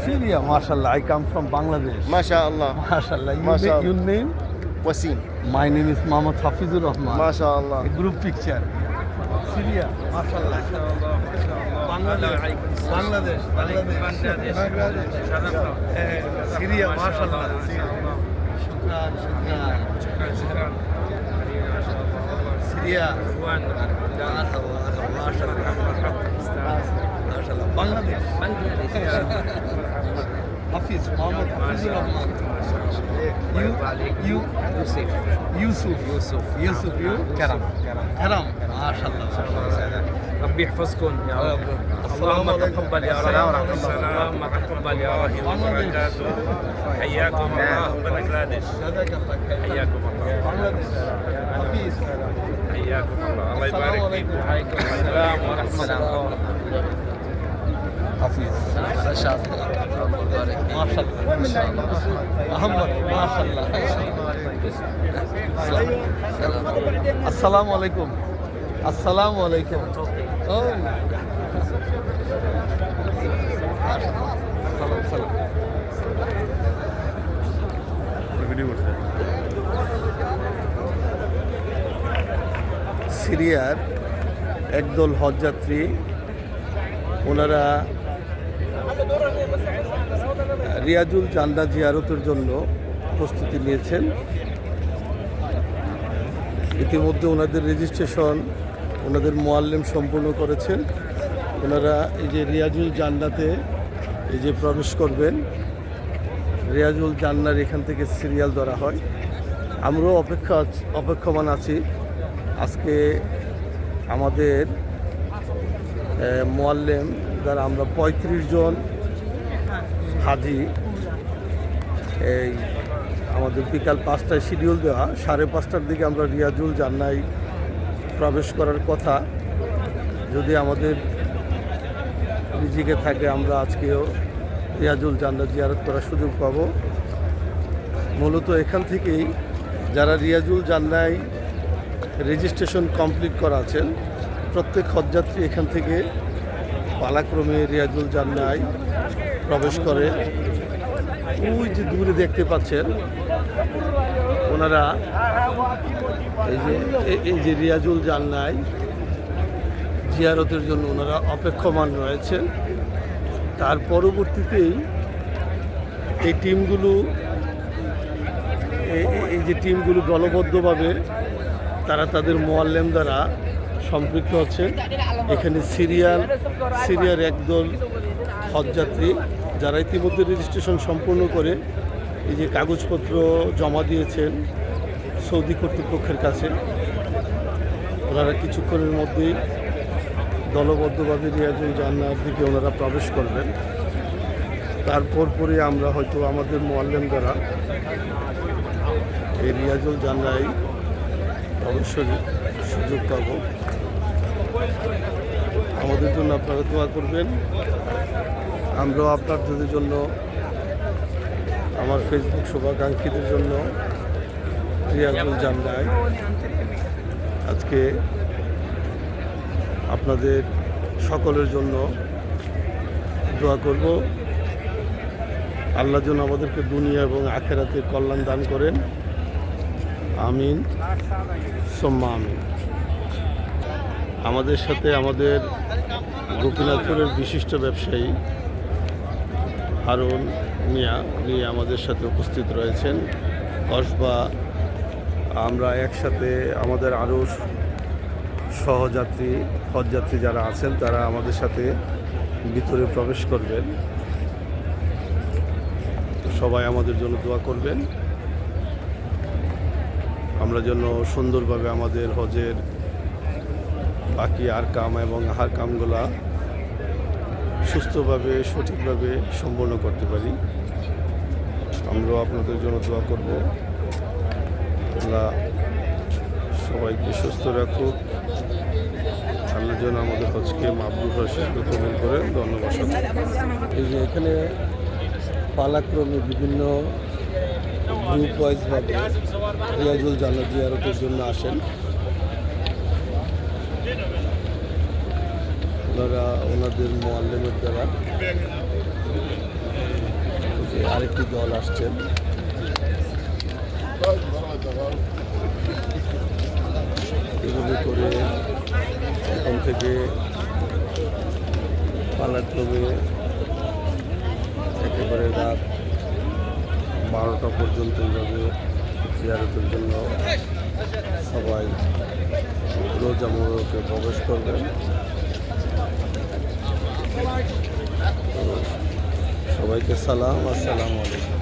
Syria, mashallah. I come from Bangladesh. ما شاء الله. Mashallah. ما شاء Your name? وسيم. My name is Mohammad Hafizur Rahman. ما شاء الله. A group picture. Syria, mashallah. Bangladesh. Bangladesh. Bangladesh. Syria, mashallah. Shukran, shukran. Syria. MashaAllah. Bangladesh. Hafiz, Mohammad Hafizur Rahman. You, Yusuf, you, Karam. MashaAllah. ربي يحفظكم يا رب. اللهم تقبل يا رب. اللهم تقبل يا رب وبركاته. حياكم الله بنغلاديش. حياكم الله. Hafiz. حياكم الله. الله يبارك فيكم. وعليكم السلام ورحمة الله. Hafiz. MashaAllah. Muhammad, MashaAllah. Assalamu alaikum. Assalamu alaikum. Oh. Salam. সিরিয়ার একদল হজযাত্রী ওনারা রিয়াজুল জান্না জিয়ারতের জন্য প্রস্তুতি নিয়েছেন। ইতিমধ্যে ওনাদের রেজিস্ট্রেশন ওনাদের মোয়াল্লেম সম্পূর্ণ করেছেন। ওনারা এই যে রিয়াজুল জান্নাতে এই যে প্রবেশ করবেন, রিয়াজুল জান্নার এখান থেকে সিরিয়াল ধরা হয়। আমরাও অপেক্ষমান আছি। আজকে আমাদের মোয়াল্লেম দ্বারা আমরা 35 জন হাজি এই আমাদের বিকাল 5টায় শিডিউল দেওয়া, 5:30টার দিকে আমরা রিয়াজুল জান্নায় প্রবেশ করার কথা। যদি আমাদের রিজিকে থাকে আমরা আজকেও রিয়াজুল জান্না জিয়ারত করার সুযোগ পাব। মূলত এখান থেকেই যারা রিয়াজুল জান্নায় রেজিস্ট্রেশন কমপ্লিট করা আছেন প্রত্যেক হজযাত্রী এখান থেকে পালাক্রমে রিয়াজুল জান্নায় প্রবেশ করে। ওই যে দূরে দেখতে পাচ্ছেন ওনারা এই যে রিয়াজুল জান্নায় জিয়ারতের জন্য ওনারা অপেক্ষমান রয়েছেন। তার পরবর্তীতেই এই টিমগুলো দলবদ্ধভাবে তারা তাদের মোয়াল্লেম দ্বারা সম্পৃক্ত হচ্ছেন। এখানে সিরিয়ার একদল হজযাত্রী যারা ইতিমধ্যে রেজিস্ট্রেশন সম্পূর্ণ করে এই যে কাগজপত্র জমা দিয়েছেন সৌদি কর্তৃপক্ষের কাছে, ওনারা কিছুক্ষণের মধ্যেই দলবদ্ধভাবে রিয়াজুল জান্নার দিকে ওনারা প্রবেশ করবেন। তারপর পরে আমরা হয়তো আমাদের মোয়াল্লেম দ্বারা এই রিয়াজুল জান্নায় অবশ্যই সুযোগ পাব। আমাদের জন্য আপনারা দোয়া করবেন। আমরাও আপনাদের জন্য, আমার ফেসবুক শুভাকাঙ্ক্ষীদের জন্য রিয়াজুল জান্নায় আজকে আপনাদের সকলের জন্য দোয়া করব। আল্লাহ যেন আমাদেরকে দুনিয়া এবং আখেরাতের কল্যাণ দান করেন। আমিন সুম্মা আমিন। আমাদের সাথে আমাদের গোপীনাথপুরের বিশিষ্ট ব্যবসায়ী হারুন মিয়া উনি আমাদের সাথে উপস্থিত রয়েছেন। কসবা আমরা একসাথে আমাদের আরও হজযাত্রী যারা আছেন তারা আমাদের সাথে ভিতরে প্রবেশ করবেন। সবাই আমাদের জন্য দোয়া করবেন। আমরা যেন সুন্দরভাবে আমাদের হজের বাকি আরকাম এবং আহারকামগুলা সুস্থভাবে সঠিকভাবে সম্পন্ন করতে পারি। আমরাও আপনাদের জন্য দোয়া করব। আল্লাহ সবাইকে সুস্থ রাখুক। আল্লাহ যেন আমাদের হজকে মাবরুর হিসেবে কবুল করেন। ধন্যবাদ। এই যে এখানে পালাক্রমে বিভিন্ন গ্রুপ ওয়াইজভাবে রিয়াজুল জান্না জিয়ারতের জন্য আসেন। ওনারা ওনাদের মোয়াল্লেমের দ্বারা আরেকটি দল আসছেন। এগুলি করে এখন থেকে পালাক্রমে একেবারে রাত 12টা পর্যন্ত এইভাবে জিয়ারতের জন্য সবাই রোজা মোবারকে প্রবেশ করবেন। তো সবাইকে সালাম, আসসালামু আলাইকুম।